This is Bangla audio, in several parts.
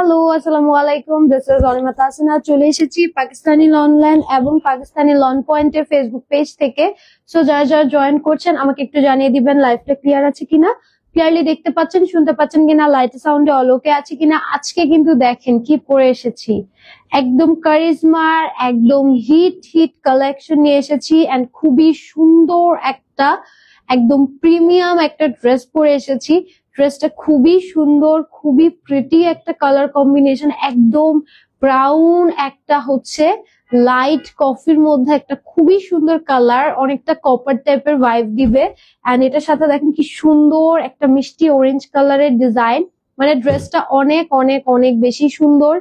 হ্যালো, আসসালামু আলাইকুম। This is Anima Tasina. চলে এসেছি পাকিস্তানি লনল্যান্ড এবং পাকিস্তানি লন পয়েন্টের ফেসবুক পেজ থেকে। সো যারা যারা জয়েন করছেন আমাকে একটু জানিয়ে দিবেন লাইভটা ক্লিয়ার আছে কিনা, ক্লিয়ারলি দেখতে পাচ্ছেন, শুনতে পাচ্ছেন কিনা, লাইট সাউন্ডে অলোকে আছে কিনা। আজকে কিন্তু দেখেন কি পরে এসেছি, একদম কারিজমার একদম হিট কালেকশন নিয়ে এসেছি এন্ড খুবই সুন্দর একটা একদম প্রিমিয়াম একটা ড্রেস পরে এসেছি। ড্রেসটা খুবই সুন্দর, খুবই প্রিটি একটা কালার কম্বিনেশন, একদম ব্রাউন একটা হচ্ছে লাইট কফির মধ্যে একটা খুবই সুন্দর কালার, অনেকটা কপার টাইপের ভাইব দিবে। এন্ড এটার সাথে দেখেন কি সুন্দর একটা মিষ্টি অরেঞ্জ কালারের ডিজাইন, মানে ড্রেসটা অনেক অনেক অনেক বেশি সুন্দর।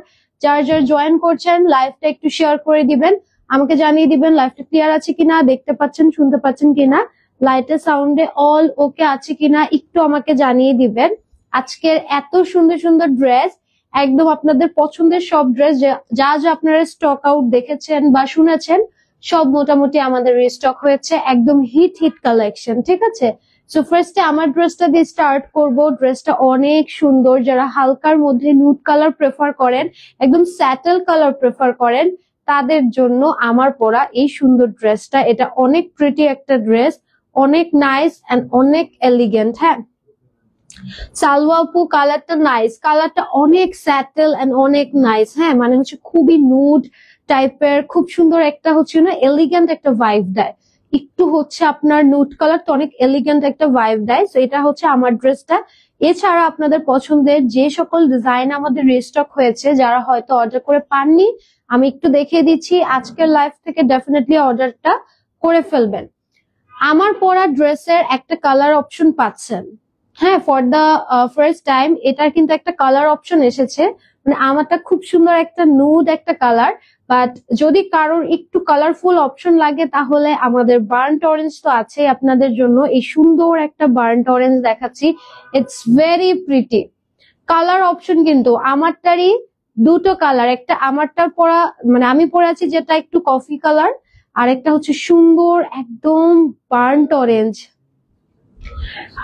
যার যার জয়েন করছেন লাইভটা একটু শেয়ার করে দিবেন, আমাকে জানিয়ে দিবেন লাইভটা ক্লিয়ার আছে কিনা, দেখতে পাচ্ছেন শুনতে পাচ্ছেন কিনা, লাইটের সাউন্ডে অল ওকে আছে কিনা একটু আমাকে জানিয়ে দিবেন। আজকের এত সুন্দর সুন্দর ড্রেস, একদম আপনাদের পছন্দের সব ড্রেস যা যা আপনারা স্টক আউট দেখেছেন বা শুনেছেন সব মোটামুটি আমাদের রিস্টক হয়েছে, একদম হিট কালেকশন। ঠিক আছে, সো ফার্স্টে আমার ড্রেসটা দিয়ে স্টার্ট করব। ড্রেসটা অনেক সুন্দর, যারা হালকার মধ্যে নুড কালার প্রেফার করেন, একদম স্যাটেল কালার প্রেফার করেন, তাদের জন্য আমার পরা এই সুন্দর ড্রেসটা। এটা অনেক প্রিটি একটা ড্রেস, অনেক নাইস এন্ড অনেক এলিগেন্ট। হ্যাঁ, সালওয়া আপু কালারটা নাইস, কালারটা অনেক স্যাটেল এন্ড অনেক নাইস। হ্যাঁ, মানে হচ্ছে খুবই নুড টাইপের, খুব সুন্দর একটা হচ্ছে না এলিগেন্ট একটা ভাইব দেয়। একটু হচ্ছে আপনার নুড কালার তো অনেক এলিগেন্ট একটা ভাইব দেয়। তো এটা হচ্ছে আমার ড্রেসটা। এছাড়া আপনাদের পছন্দের যে সকল ডিজাইন আমাদের রিস্টক হয়েছে, যারা হয়তো অর্ডার করে পাননি, আমি একটু দেখিয়ে দিচ্ছি। আজকের লাইভ থেকে ডেফিনেটলি অর্ডারটা করে ফেলবেন। আমার পরা ড্রেসের একটা কালার অপশন পাচ্ছেন। হ্যাঁ, ফর দা ফার্স্ট টাইম এটার কিন্তু একটা কালার অপশন এসেছে, মানে আমারটা খুব সুন্দর একটা নুড একটা কালার। বাট যদি কারোর একটু কালারফুল অপশন লাগে তাহলে আমাদের বার্নড অরেঞ্জ তো আছে আপনাদের জন্য। এই সুন্দর একটা বার্নড অরেঞ্জ দেখাচ্ছি, it's very pretty colour option. কিন্তু আমারটারই দুটো কালার, একটা আমারটার পরা মানে আমি পরে আছি যেটা একটু কফি কালার, আর একটা হচ্ছে সুন্দর একদম বার্নড অরেঞ্জ।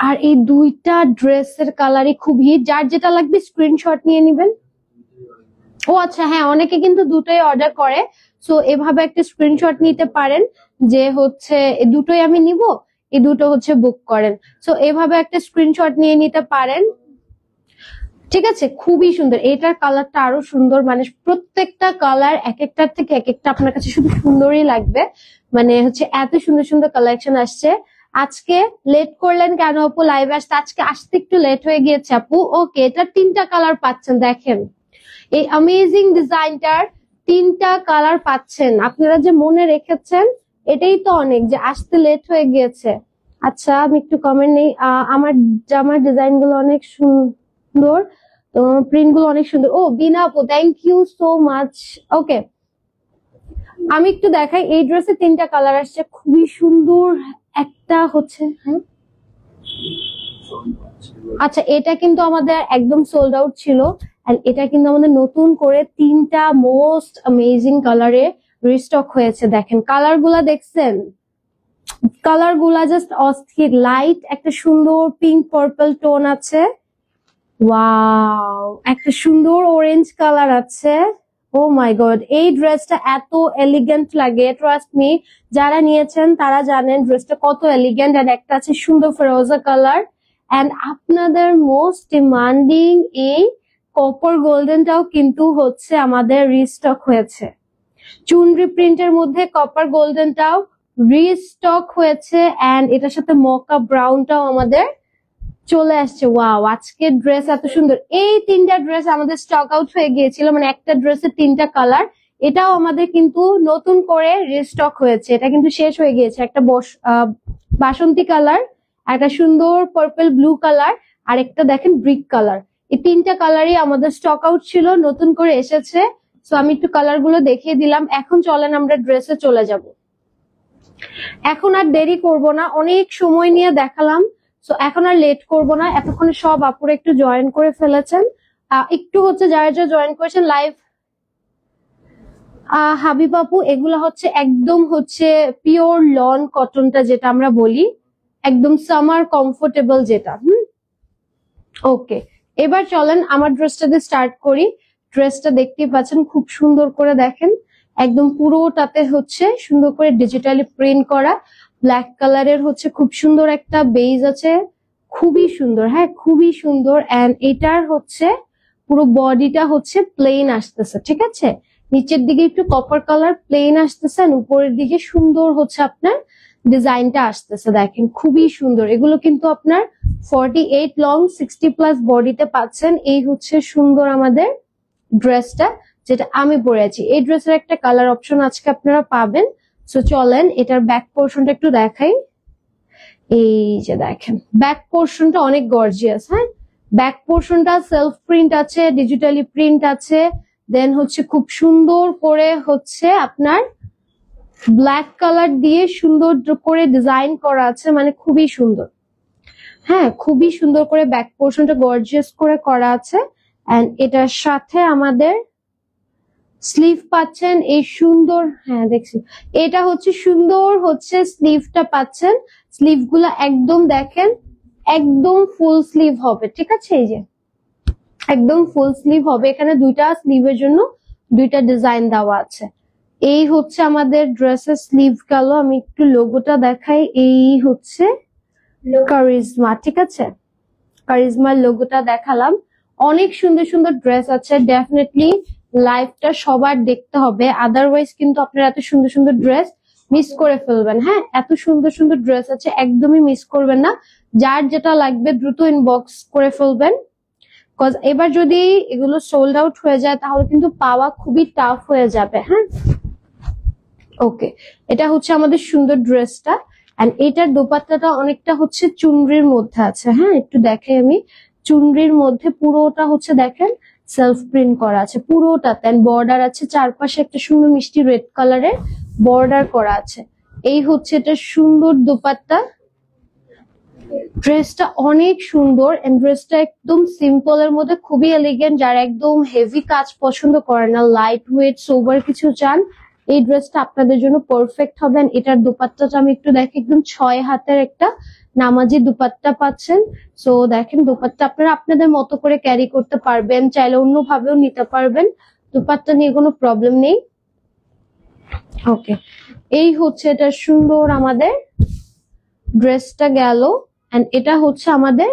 আর এই দুইটা ড্রেসের কালারই খুব হিট। যার যেটা লাগবে স্ক্রিনশট নিয়ে নিবেন। ও আচ্ছা, হ্যাঁ, অনেকে কিন্তু দুটোই অর্ডার করে। সো এভাবে একটা স্ক্রিনশট নিতে পারেন যে হচ্ছে দুটোই আমি নিব, এই দুটো হচ্ছে বুক করেন। সো এভাবে একটা স্ক্রিনশট নিয়ে নিতে পারেন। ঠিক আছে, খুবই সুন্দর। এটার কালারটা আরো সুন্দর, মানে প্রত্যেকটা কালার এক একটার থেকে এক একটা আপনার কাছে শুধু সুন্দরই লাগবে। মানে হচ্ছে এত সুন্দর সুন্দর কালেকশন আসছে। আজকে লেট করলেন কেন আপু লাইভে আসতে? আজকে আসতে একটু লেট হয়ে গিয়েছে আপু। ওকে, এটা তিনটা কালার পাচ্ছেন, দেখেন এই অ্যামেজিং ডিজাইনটার তিনটা কালার পাচ্ছেন। আপনারা যে মনে রেখেছেন এটাই তো অনেক, যে আসতে লেট হয়ে গিয়েছে। আচ্ছা, আমি একটু কমেন্ট নেই। আমার জামার ডিজাইন গুলো অনেক সুন্দর, তো প্রিন্ট গুলো অনেক সুন্দর। ও বিনা আপু, থ্যাংক ইউ সো মাচ। ওকে, আমি একটু দেখাই। এই ড্রেসে তিনটা কালার আসছে, খুবই সুন্দর। একটা হচ্ছে হ্যাঁ, আচ্ছা, এটা কিন্তু আমাদের একদম সোল্ড আউট ছিল। আর এটা কিন্তু আমাদের নতুন করে তিনটা মোস্ট অ্যামেজিং কালারে রিস্টক হয়েছে। দেখেন কালার গুলা, দেখছেন কালার গুলা জাস্ট অস্থির। লাইট একটা সুন্দর পিঙ্ক পার্পল টোন আছে, ওয়াও, একটা সুন্দর অরেঞ্জ কালার আছে। ও মাই গড, এই ড্রেসটা এত এলিগেন্ট লাগে, ট্রাস্ট মি, যারা নিয়েছেন তারা জানেন ড্রেসটা কত এলিগেন্ট। এন্ড একটা আছে সুন্দর ফেরোজা কালার, এন্ড আপনাদের মোস্ট ডিমান্ডিং এই কপার গোল্ডেনটাও কিন্তু হচ্ছে আমাদের রিস্টক হয়েছে। চুনরি প্রিন্টের মধ্যে কপার গোল্ডেনটাও রিস্টক হয়েছে, এন্ড এটার সাথে মকা ব্রাউনটাও আমাদের চলে আসছে। ওয়াও, আজকের ড্রেস এত সুন্দর। এই তিনটা ড্রেস আমাদের স্টক আউট হয়ে গিয়েছিল, মানে একটা ড্রেসের তিনটা কালার। এটাও আমাদের কিন্তু নতুন করে রিস্টক হয়েছে, এটা কিন্তু শেষ হয়ে গিয়েছে। একটা বাসন্তী কালার, একটা সুন্দর পার্পল ব্লু কালার, আর একটা দেখেন ব্রিক কালার। এই তিনটা কালারই আমাদের স্টক আউট ছিল, নতুন করে এসেছে। সো আমি একটু কালার গুলো দেখিয়ে দিলাম। এখন চলেন আমরা ড্রেসে চলে যাব। এখন আর দেরি করব না, অনেক সময় নিয়ে দেখালাম। সো এখন আর লেট করব না। এতক্ষণে সব আপুরা একটু জয়েন করে ফেলেছেন। একটু হচ্ছে যারা যারা জয়েন করেছেন লাইভ, হাবিব আপু, এগুলো হচ্ছে একদম হচ্ছে পিওর লন কটনটা, যেটা আমরা বলি একদম সামার কমফোর্টেবল যেটা। ওকে, এবার চলেন আমার ড্রেসটা দিয়ে স্টার্ট করি। ড্রেসটা দেখতেই পাচ্ছেন, খুব সুন্দর করে দেখেন, একদম পুরোটাতে হচ্ছে সুন্দর করে ডিজিটালি প্রিন্ট করা। ব্ল্যাক কালারের হচ্ছে খুব সুন্দর একটা বেজ আছে, খুবই সুন্দর, হ্যাঁ খুবই সুন্দর। এন্ড এটার হচ্ছে পুরো বডিটা হচ্ছে প্লেন আসতেছে, ঠিক আছে, নিচের দিকে একটু কপার কালার প্লেন আসতেছে, আর উপরের দিকে সুন্দর হচ্ছে আপনার ডিজাইনটা আসতেছে, দেখেন খুবই সুন্দর। এগুলো কিন্তু আপনার 48 লং 60+ বডিতে পাচ্ছেন। এই হচ্ছে সুন্দর আমাদের ড্রেসটা যেটা আমি পরে আছি। এই ড্রেসের একটা কালার অপশন আজকে আপনারা পাবেন। সো চলেন এটার ব্যাক পোর্শনটা একটু দেখাই। এই যে দেখেন ব্যাক পোর্শনটা অনেক গর্জিয়াস, হ্যাঁ ব্যাক পোর্শনটা সেলফ প্রিন্ট আছে, ডিজিটালি প্রিন্ট আছে, দেন হচ্ছে খুব সুন্দর করে হচ্ছে আপনার ব্ল্যাক কালার দিয়ে সুন্দর করে ডিজাইন করা আছে, মানে খুবই সুন্দর, হ্যাঁ খুবই সুন্দর করে ব্যাক পোর্শনটা গর্জিয়াস করে করা আছে। এন্ড এটার সাথে আমাদের স্লিভ পাচ্ছেন এই সুন্দর, হ্যাঁ দেখছি এটা হচ্ছে সুন্দর হচ্ছে স্লিভটা পাচ্ছেন। স্লিভ গুলা একদম দেখেন একদম ফুল স্লিভ হবে, ঠিক আছে, এই যে একদম ফুল স্লিভ হবে। এখানে দুইটা স্লিভের জন্য দুইটা ডিজাইন দেওয়া আছে। এই হচ্ছে আমাদের ড্রেসের স্লিভ গেল। আমি একটু লোগোটা দেখাই, এই হচ্ছে কারিজমা, ঠিক আছে, কারিজমার লোগোটা দেখালাম। অনেক সুন্দর সুন্দর ড্রেস আছে, ডেফিনেটলি লাইভটা সবার দেখতে হবে, আদারওয়াইজ কিন্তু আপনারা এত সুন্দর সুন্দর ড্রেস মিস করে ফেলবেন। হ্যাঁ এত সুন্দর সুন্দর ড্রেস আছে, একদমই মিস করবেন না। যার যেটা লাগবে দ্রুত ইনবক্স করে ফেলবেন, কজ এবার যদি এগুলো সোল্ড আউট হয়ে যায় তাহলে কিন্তু পাওয়া খুবই টাফ হয়ে যাবে। হ্যাঁ ওকে, এটা হচ্ছে আমাদের সুন্দর ড্রেসটা। এন্ড এটার দোপাট্টাটা অনেকটা হচ্ছে চুনরির মধ্যে আছে, হ্যাঁ একটু দেখাই আমি। চুনরির মধ্যে পুরোটা হচ্ছে দেখেন সেলফ প্রিন্ট করা আছে পুরোটাতে, বর্ডার আছে চারপাশে একটা সুন্দর মিষ্টি রেড কালারের বর্ডার করা আছে। এই হচ্ছে এটা সুন্দর দোপাট্টা। ড্রেসটা অনেক সুন্দর, এন্ড ড্রেসটা একদম সিম্পল এর মধ্যে খুবই এলিগেন্ট। যারা একদম হেভি কাজ পছন্দ করে না, লাইট ওয়েট সোবার কিছু চান, এই ড্রেসটা আপনাদের জন্য পারফেক্ট হবে। এটার দোপাট্টাটা আমি একটু দেখি, একদম 6 হাতের একটা নামাজি দোপাট্টা পাচ্ছেন। সো দেখেন দোপাট্টা আপনারা আপনাদের মতো করে ক্যারি করতে পারবেন, চাইলে অন্য ভাবেও নিতে পারবেন, দোপাট্টা নিয়ে কোনো প্রবলেম নেই। ওকে, এই হচ্ছে এটা সুন্দর আমাদের ড্রেসটা গেল। এন্ড এটা হচ্ছে আমাদের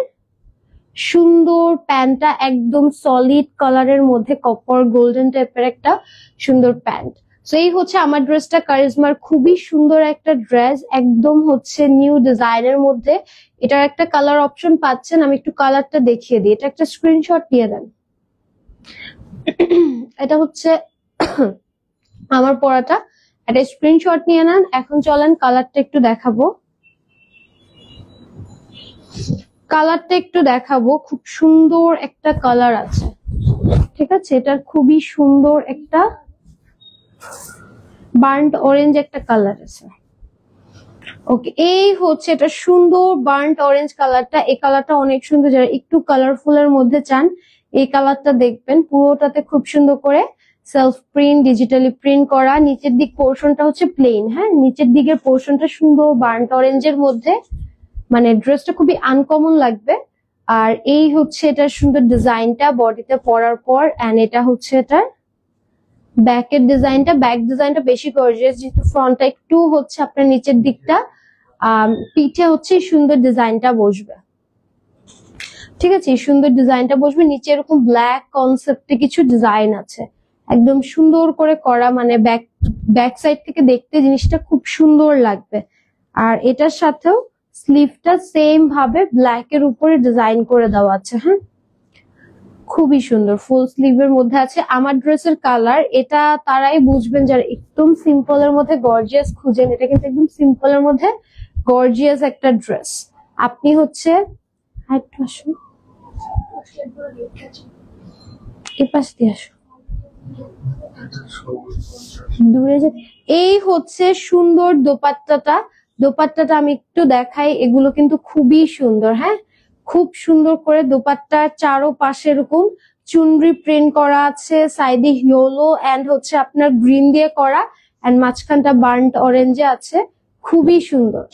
সুন্দর প্যান্টটা, একদম সলিড কালারের মধ্যে কপার গোল্ডেন টাইপের একটা সুন্দর প্যান্ট। সো এই হচ্ছে আমার ড্রেসটা, কারিজমার খুবই সুন্দর একটা ড্রেস, একদম হচ্ছে নিউ ডিজাইনের মধ্যে। এটার একটা কালার অপশন পাচ্ছেন, আমি একটু কালারটা দেখিয়ে দিই, এটা একটা স্ক্রিনশট নিয়ে নেন। এটা হচ্ছে আমার পরাটা, একটা স্ক্রিনশট নিয়ে নেন। এখন চলেন কালারটা একটু দেখাবো, কালারটা একটু দেখাবো। খুব সুন্দর একটা কালার আছে, ঠিক আছে, এটার খুবই সুন্দর একটা বার্ন্ট অরেঞ্জ একটা কালার আছে। ওকে, এই হচ্ছে এটা সুন্দর বার্ন্ট অরেঞ্জ কালারটা। এই কালারটা অনেক সুন্দর, যারা একটু কালারফুল এর মধ্যে চান এই কালারটা দেখবেন। পুরোটাতে খুব সুন্দর করে সেলফ প্রিন্ট ডিজিটালি প্রিন্ট করা, নিচের দিক পোর্শনটা হচ্ছে প্লেন, হ্যাঁ নিচের দিকের পোর্শনটা সুন্দর বার্ন্ট অরেঞ্জের মধ্যে, মানে ড্রেসটা খুবই আনকমন লাগবে। আর এই হচ্ছে এটার সুন্দর ডিজাইনটা বডিতে পরার পর। এন্ড এটা হচ্ছে এটার ব্যাকের ডিজাইনটা, ব্যাক ডিজাইনটা বেশি গর্জিয়াস, যেহেতু ফ্রন্টটা একটু হচ্ছে আপনার নিচের দিকটা, পিঠে হচ্ছে সুন্দর ডিজাইনটা বসবে, ঠিক আছে, এই সুন্দর ডিজাইনটা বসবে। নিচে এরকম ব্ল্যাক কনসেপ্টে কিছু ডিজাইন আছে, একদম সুন্দর করে করা, মানে ব্যাক সাইড থেকে দেখতে জিনিসটা খুব সুন্দর লাগবে। আর এটার সাথেও স্লিভটা সেম ভাবে ব্ল্যাক এর উপরে ডিজাইন করে দেওয়া আছে, হ্যাঁ খুবই সুন্দর ফুল স্লিভের মধ্যে আছে। আমার ড্রেসের কালার এটা তারাই বুঝবেন যারা একদম সিম্পল এর মধ্যে গর্জিয়াস খুঁজেন, এটা কিন্তু একদম সিম্পল এর মধ্যে গর্জিয়াস একটা ড্রেস। আপনি হচ্ছে দূরে যে এই হচ্ছে সুন্দর দোপাট্টাটা, দোপাট্টাটা আমি একটু দেখাই, এগুলো কিন্তু খুবই সুন্দর, হ্যাঁ খুব সুন্দর করে দোপাট্টার চারো পাশে এরকম চুনরি প্রিন্ট করা আছে, সাইডে ইয়েলো এন্ড হচ্ছে আপনার গ্রিন দিয়ে করা, এন্ড মাঝখানটা বার্ন্ট অরেঞ্জে আছে, খুবই সুন্দর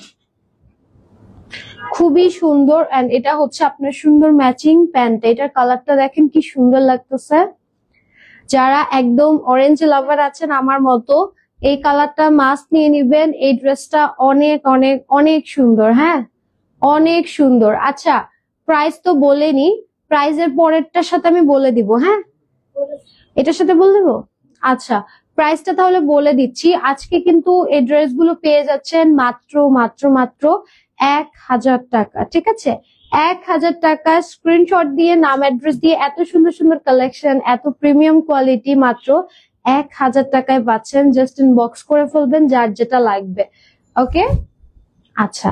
খুবই সুন্দর। এন্ড এটা হচ্ছে আপনার সুন্দর ম্যাচিং প্যান্ট, এটার কালারটা দেখেন কি সুন্দর লাগতেছে। যারা একদম অরেঞ্জ লাভার আছেন আমার মতো, এই কালারটা মাস্ট নিয়ে নিবেন। এই ড্রেসটা অনেক অনেক অনেক সুন্দর, হ্যাঁ অনেক সুন্দর। আচ্ছা প্রাইস তো বলেনি, প্রাইসের পরেরটার সাথে আমি বলে দিব, হ্যাঁ এটার সাথে বলে দিব। আচ্ছা প্রাইসটা তাহলে বলে দিচ্ছি। আজকে কিন্তু এই ড্রেসগুলো পেয়ে যাচ্ছেন মাত্র মাত্র মাত্র 1000 টাকা, ঠিক আছে 1000 টাকা। স্ক্রিনশট দিয়ে নাম অ্যাড্রেস দিয়ে এত সুন্দর সুন্দর কালেকশন, এত প্রিমিয়াম কোয়ালিটি মাত্র 1000 টাকায় পাচ্ছেন। জাস্ট ইনবক্স করে ফেলবেন যার যেটা লাগবে। ওকে আচ্ছা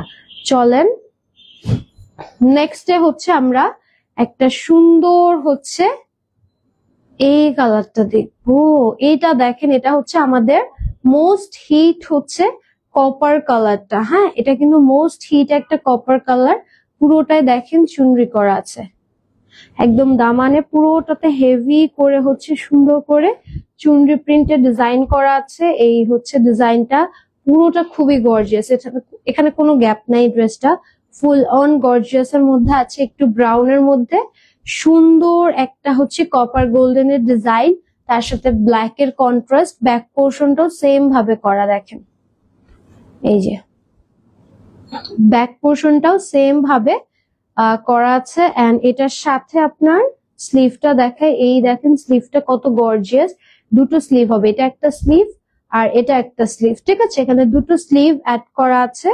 চলেন নেক্সটে হচ্ছে আমরা একটা সুন্দর হচ্ছে এই কালারটা দেখবো। এটা দেখেন, এটা হচ্ছে আমাদের মোস্ট হিট হচ্ছে কপার কালারটা, হ্যাঁ এটা কিন্তু মোস্ট হিট একটা কপার কালার। পুরোটাই দেখেন চুনরি করা আছে, একদম দামানে পুরোটাতে হেভি করে হচ্ছে সুন্দর করে চুনরি প্রিন্টের ডিজাইন করা আছে। এই হচ্ছে ডিজাইনটা পুরোটা খুবই গর্জিয়াস, এখানে কোনো গ্যাপ নাই। ড্রেসটা ফুল অন গর্জিয়াস এর মধ্যে আছে, একটু ব্রাউনের মধ্যে সুন্দর একটা হচ্ছে কপার গোল্ডেনের ডিজাইন, তার সাথে ব্ল্যাক এর কন্ট্রাস্ট। ব্যাক পোর্শনটাও সেম ভাবে করা, দেখেন এই যে ব্যাক পোর্শনটাও সেম ভাবে করা আছে। এন্ড এটার সাথে আপনার স্লিভটা দেখায়, এই দেখেন স্লিভটা কত গর্জিয়াস। দুটো স্লিভ হবে, এটা একটা স্লিভ আর এটা একটা স্লিভ, ঠিক আছে এখানে দুটো স্লিভ অ্যাড করা আছে।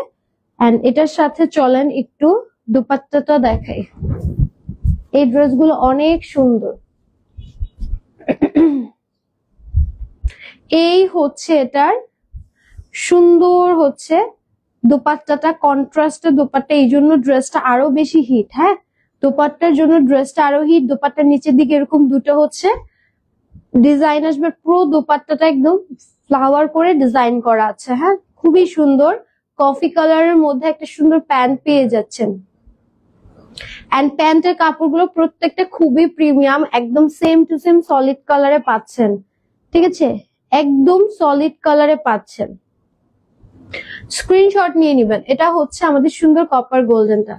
এন্ড এটার সাথে চলেন একটু দুপাট্টাটা দেখাই। এই ড্রেসগুলো অনেক সুন্দর। এই হচ্ছে এটার সুন্দর হচ্ছে দোপাট্টাটা, কন্ট্রাস্টের দোপাট্টা, এই জন্য ড্রেসটা আরো বেশি হিট। হ্যাঁ দোপাট্টার জন্য ড্রেসটা আরো হিট। দোপাট্টার নিচের দিকে এরকম দুটো হচ্ছে ডিজাইন আসবে, পুরো দোপাট্টাটা একদম ফ্লাওয়ার করে ডিজাইন করা আছে। হ্যাঁ খুবই সুন্দর, কফি কালারের মধ্যে একটা সুন্দর প্যান্ট পেয়ে যাচ্ছেন। এন্ড প্যান্টের কাপড়গুলো প্রত্যেকটা খুবই প্রিমিয়াম, একদম সেম টু সেম সলিড কালারে পাচ্ছেন, ঠিক আছে একদম সলিড কালারে পাচ্ছেন। স্ক্রিনশট নিয়ে নিবেন। এটা হচ্ছে আমাদের সুন্দর কপার গোল্ডেনটা।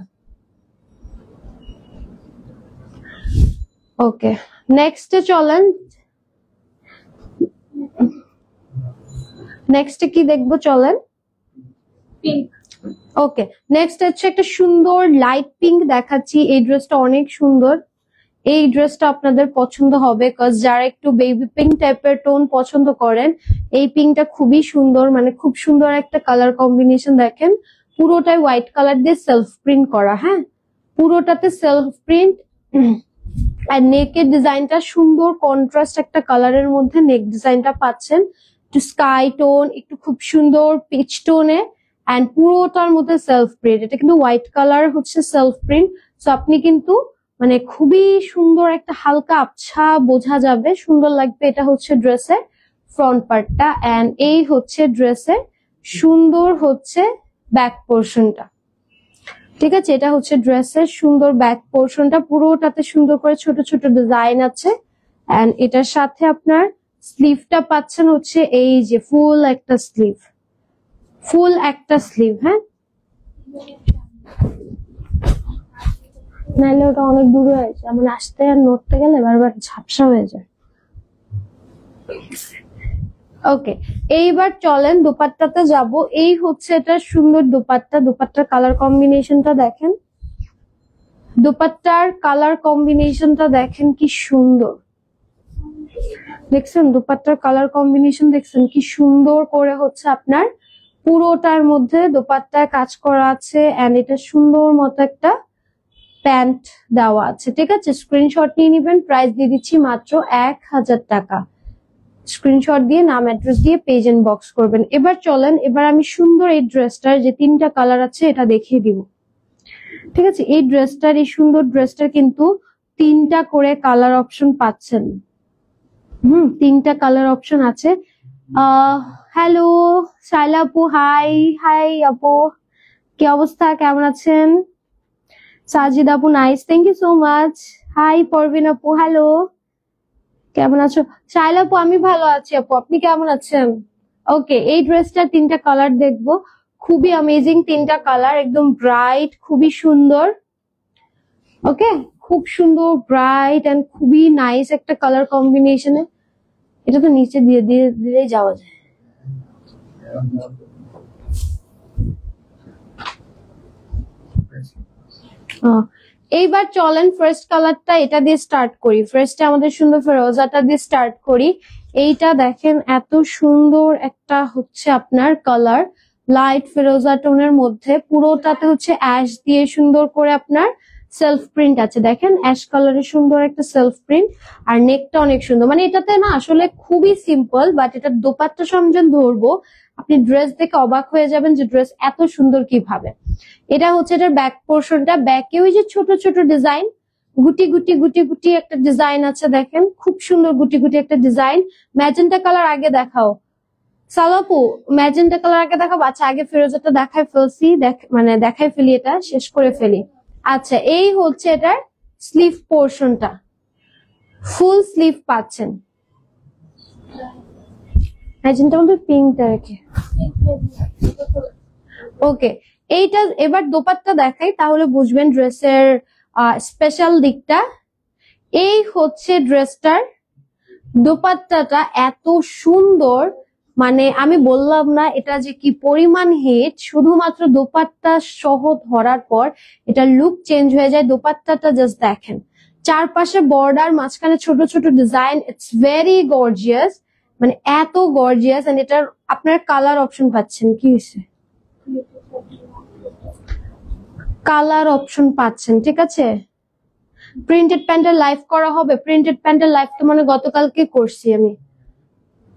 ওকে নেক্সটে চলেন, নেক্সটে কি দেখবো চলেন। ওকে নেক্সট হচ্ছে একটা সুন্দর লাইট পিঙ্ক দেখাচ্ছি। এই ড্রেসটা অনেক সুন্দর, এই ড্রেসটা আপনাদের পছন্দ হবে, কজ যারা একটু বেবি পিঙ্ক টাইপের টোন পছন্দ করেন এই পিঙ্কটা খুবই সুন্দর, মানে খুব সুন্দর একটা কালার কম্বিনেশন। দেখেন পুরোটাই হোয়াইট কালার দিয়ে সেলফ প্রিন্ট করা, হ্যাঁ পুরোটাতে সেলফ প্রিন্ট। আর নেকের ডিজাইনটা সুন্দর কন্ট্রাস্ট একটা কালারের মধ্যে নেক ডিজাইনটা পাচ্ছেন, একটু স্কাই টোন, একটু খুব সুন্দর পিচ টোনে। এন্ড পুরোটার মধ্যে সেলফ প্রিন্ট, এটা কিন্তু হোয়াইট কালার হচ্ছে সেলফ প্রিন্ট। সো আপনি কিন্তু মানে খুবই সুন্দর একটা হালকা আবছা বোঝা যাবে, সুন্দর লাগবে। এটা হচ্ছে ড্রেসের ফ্রন্ট পার্টটা। এন্ড এই হচ্ছে ড্রেসের সুন্দর হচ্ছে ব্যাক পোর্শনটা, ঠিক আছে এটা হচ্ছে ড্রেসের সুন্দর ব্যাক পোর্শনটা, পুরোটাতে সুন্দর করে ছোট ছোট ডিজাইন আছে। এন্ড এটার সাথে আপনার স্লিভটা পাচ্ছেন হচ্ছে এই যে ফুল একটা স্লিভ, ফুল একটা স্লিভ। হ্যাঁ নাহলে ওটা অনেক দূরে হয়েছে, মানে আসতে আর নড়তে গেলে বারবার ঝাপসা হয়ে যায়। ওকে এইবার চলেন দোপাট্টাতে যাব। এই হচ্ছে এটা সুন্দর দোপাট্টা, দোপাট্টার কালার কম্বিনেশনটা দেখেন, দোপাট্টার কালার কম্বিনেশনটা দেখেন কি সুন্দর, দেখছেন দোপাট্টার কালার কম্বিনেশন দেখছেন কি সুন্দর করে হচ্ছে আপনার পুরোটার মধ্যে দোপাট্টায় কাজ করা আছে। এন্ড এটা সুন্দর মতো একটা প্যান্ট দেওয়া আছে, ঠিক আছে স্ক্রিনশট নিয়ে নিবেন। প্রাইস দিয়ে দিচ্ছি মাত্র 1000 টাকা। স্ক্রিনশট দিয়ে নাম অ্যাড্রেস দিয়ে পেজ ইনবক্স করবেন। এবার চলেন, এবার আমি সুন্দর এই ড্রেসটার যে তিনটা কালার আছে এটা দেখিয়ে দিব, ঠিক আছে এই ড্রেসটার, এই সুন্দর ড্রেসটার কিন্তু তিনটা করে কালার অপশন পাচ্ছেন। তিনটা কালার অপশন আছে। হ্যালো শাইলা আপু, হাই হাই আপু, কি অবস্থা কেমন আছেন? সাজিদ আপু nice, thank you so much. Hi Parveen আপু, হ্যালো কেমন আছো? শাইলা আপু আমি ভালো আছি আপু, আপনি কেমন আছেন? ওকে এই ড্রেসটা তিনটা কালার দেখবো, খুবই অ্যামেজিং তিনটা কালার, একদম ব্রাইট খুবই সুন্দর। ওকে খুব সুন্দর ব্রাইট এন্ড খুবই নাইস একটা কালার কম্বিনেশনে। এটা তো নিচে দিয়ে দিয়ে দিলেই যাওয়া যায়। এইবার চলেন ফার্স্ট কালারটা এটা দিয়ে স্টার্ট করি। ফার্স্টে আমাদের সুন্দর ফেরোজাটা দিয়ে স্টার্ট করি। এইটা দেখেন এত সুন্দর একটা হচ্ছে আপনার কালার, লাইট ফেরোজা টোনের মধ্যে, পুরোটাতে হচ্ছে অ্যাশ দিয়ে সুন্দর করে আপনার সেলফ প্রিন্ট আছে। দেখেন অ্যাশ কালারের সুন্দর একটা সেলফ প্রিন্ট, আর নেকটা অনেক সুন্দর। মানে এটাতে না আসলে খুবই সিম্পল, বাট এটা দোপাট্টা সরঞ্জাম ধরবো আপনি ড্রেস দেখে অবাক হয়ে যাবেন যে ড্রেস এত সুন্দর কিভাবে। এটা হচ্ছে এটার ব্যাক পোর্শনটা, ব্যাকে ওই যে ছোট ছোট ডিজাইন, গুটি গুটি গুটি গুটি একটা ডিজাইন আছে। দেখেন খুব সুন্দর গুটি গুটি একটা ডিজাইন। ম্যাজেন্টা কালার আগে দেখাও সালাপু, ম্যাজেন্টা কালার আগে দেখাবো। আচ্ছা আগে ফিরোজাটা দেখাই ফেলছি, মানে দেখাই ফেলি, এটা শেষ করে ফেলি। আচ্ছা এই হচ্ছে এটার স্লিভ পোর্শনটা, ফুল স্লিভ পাচ্ছেন। ম্যাজেন্টা মধ্যে পিঙ্কটা রেখে ওকে। এইটা এবার দোপাট্টা দেখাই তাহলে বুঝবেন ড্রেসের স্পেশাল দিকটা। এই হচ্ছে ড্রেসটার দোপাট্টাটা এত সুন্দর, মানে আমি বললাম না এটা যে কি পরিমাণ হিট, শুধুমাত্র দোপাট্টা সহ ধরার পর এটা লুক চেঞ্জ হয়ে যায়। দোপাট্টাটা জাস্ট দেখেন, চারপাশে বর্ডার, মাঝখানে ছোট ছোট ডিজাইন, ইটস ভেরি গর্জিয়াস, মানে এত গর্জিয়াস। এন্ড এটার আপনার কালার অপশন পাচ্ছেন, কি হয়েছে কালার অপশন পাচ্ছেন, ঠিক আছে। প্রিন্টেড প্যান্টের লাইভ করা হবে, প্রিন্টেড প্যান্টের লাইভ তো মানে গতকালকে করছি আমি,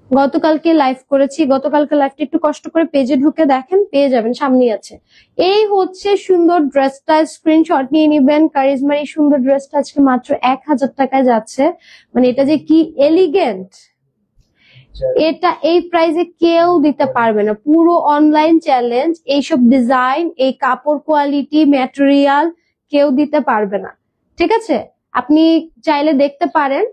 গতকালকে লাইভ করেছি। গতকালকে লাইভটা একটু কষ্ট করে পেজে ঢুকে দেখেন, পেয়ে যাবেন, সামনেই আছে। এই হচ্ছে সুন্দর ড্রেসটা, স্ক্রিনশট নিয়ে নিবেন। কারিজমার এই সুন্দর ড্রেসটা আজকে মাত্র 1000 টাকায় যাচ্ছে। মানে এটা যে কি এলিগেন্ট, এটা এই প্রাইসে কেউ দিতে পারবে না। পুরো অনলাইন চ্যালেঞ্জ, এইসব ডিজাইন, এই কাপড় কোয়ালিটি, ম্যাটেরিয়াল কেউ দিতে পারবে না, ঠিক আছে। আপনি চাইলে দেখতে পারেন,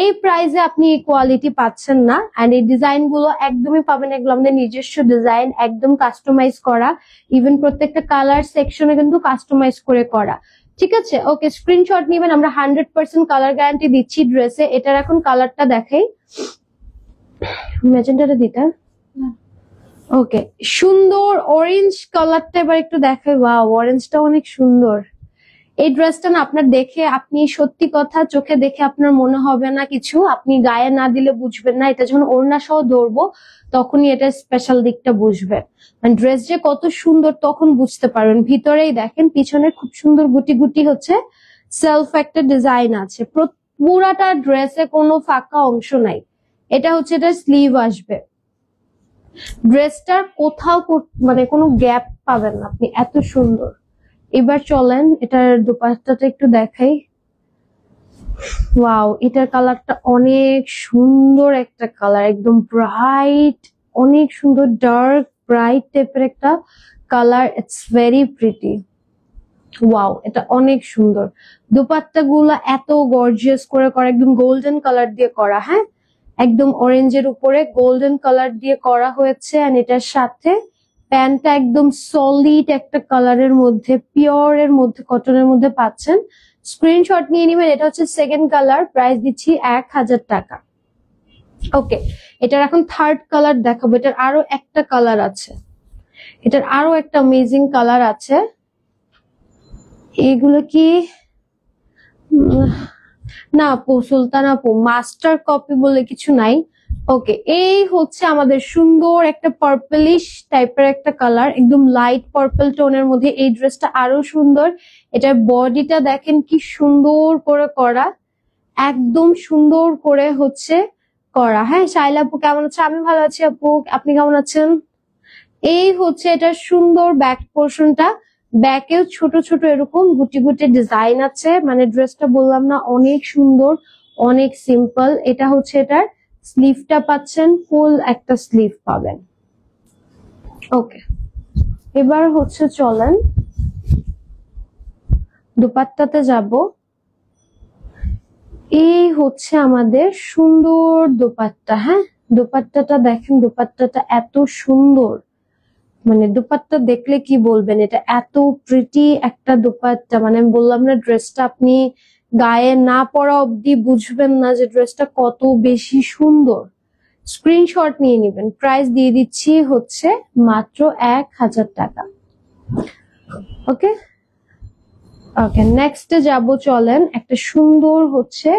এই প্রাইসে আপনি কোয়ালিটি পাচ্ছেন না। এন্ড এই ডিজাইন গুলো একদমই পাবেন, এগুলো আমাদের নিজস্ব ডিজাইন, একদম কাস্টমাইজ করা। ইভেন প্রত্যেকটা কালার সেকশনে কিন্তু কাস্টমাইজ করে করা, ঠিক আছে। ওকে স্ক্রিনশট নিবেন, আমরা 100% কালার গ্যারান্টি দিচ্ছি ড্রেসে। এটার এখন কালারটা দেখাই, ম্যাজেন্টাটা দিতে ওকে। সুন্দর অরেঞ্জ কালারটা এবার একটু দেখাই। ওয়াও অরেঞ্জটা অনেক সুন্দর। এই ড্রেসটা না আপনার দেখে, আপনি সত্যি কথা চোখে দেখে আপনার মনে হবে না কিছু, আপনি গায়ে না দিলে বুঝবেন না। এটা যখন ওড়না সহ ধরবো তখনই এটা স্পেশাল দিকটা বুঝবেন, মানে ড্রেস যে কত সুন্দর তখন বুঝতে পারবেন। ভিতরেই দেখেন পিছনে খুব সুন্দর গুটি গুটি হচ্ছে সেলফ একটা ডিজাইন আছে। পুরাটা ড্রেসে কোনো ফাঁকা অংশ নাই। এটা হচ্ছে এটা স্লিভ আসবে, ড্রেসটার কোথাও মানে কোনো গ্যাপ পাবেন না আপনি, এত সুন্দর। এবার চলেন এটার দোপাট্টাটা একটু দেখাই। ওয়াও এটার কালারটা অনেক সুন্দর একটা কালার, একদম ব্রাইট, অনেক সুন্দর ডার্ক ব্রাইট টাইপের একটা colour, it's very pretty. Wow এটা অনেক সুন্দর। দোপাট্টা গুলা এত গর্জিয়াস করে করা, একদম গোল্ডেন কালার দিয়ে করা, হ্যাঁ একদম অরেঞ্জের উপরে গোল্ডেন কালার দিয়ে করা হয়েছে। আর এটার সাথে প্যান্টটা একদম সলিড একটা কালারের মধ্যে, পিওর এর মধ্যে, কটনের মধ্যে পাচ্ছেন। স্ক্রিনশট নিয়ে নিবেন। এটা হচ্ছে সেকেন্ড কালার, প্রাইস দিচ্ছি 1000 টাকা। ওকে এটার এখন থার্ড কালার দেখাবো। এটার আরো একটা কালার আছে, এটার আরো একটা অ্যামেজিং কালার আছে। এগুলো কি না আপু, সুলতান আপু মাস্টার কপি বলে কিছু নাই। ওকে এই হচ্ছে আমাদের সুন্দর একটা পার্পলিশ টাইপের একটা কালার, একদম লাইট পার্পল টোনের মধ্যে। এই ড্রেসটা আরো সুন্দর, এটার বডিটা দেখেন কি সুন্দর করে করা, একদম সুন্দর করে হচ্ছে করা। হ্যাঁ শাইলা আপু কেমন আছে? আমি ভালো আছি আপু, আপনি কেমন আছেন? এই হচ্ছে এটার সুন্দর ব্যাক পোর্শনটা, ব্যাকেও ছোট ছোট এরকম গুটি গুটি ডিজাইন আছে। মানে ড্রেসটা বললাম না অনেক সুন্দর, অনেক সিম্পল। এটা হচ্ছে এটার স্লিভটা পাচ্ছেন, ফুল একটা স্লিভ পাবেন। ওকে এবার হচ্ছে চলেন দুপাট্টাতে যাব। এই হচ্ছে আমাদের সুন্দর দোপাট্টা। হ্যাঁ দোপাট্টাটা দেখেন, দোপাট্টাটা এত সুন্দর, মানে দোপাট্টা দেখলে কি বলবেন, এটা এত প্রিটি একটা দোপাট্টা। মানে আমি বললাম না ড্রেসটা আপনি গায়ে না পরা অবধি বুঝবেন না যে ড্রেসটা কত বেশি সুন্দর। স্ক্রিনশট নিয়ে নেবেন। প্রাইস দিয়ে দিচ্ছি হচ্ছে মাত্র 1000 টাকা। ওকে ওকে, নেক্সটে যাব, চলেন। একটা সুন্দর হচ্ছে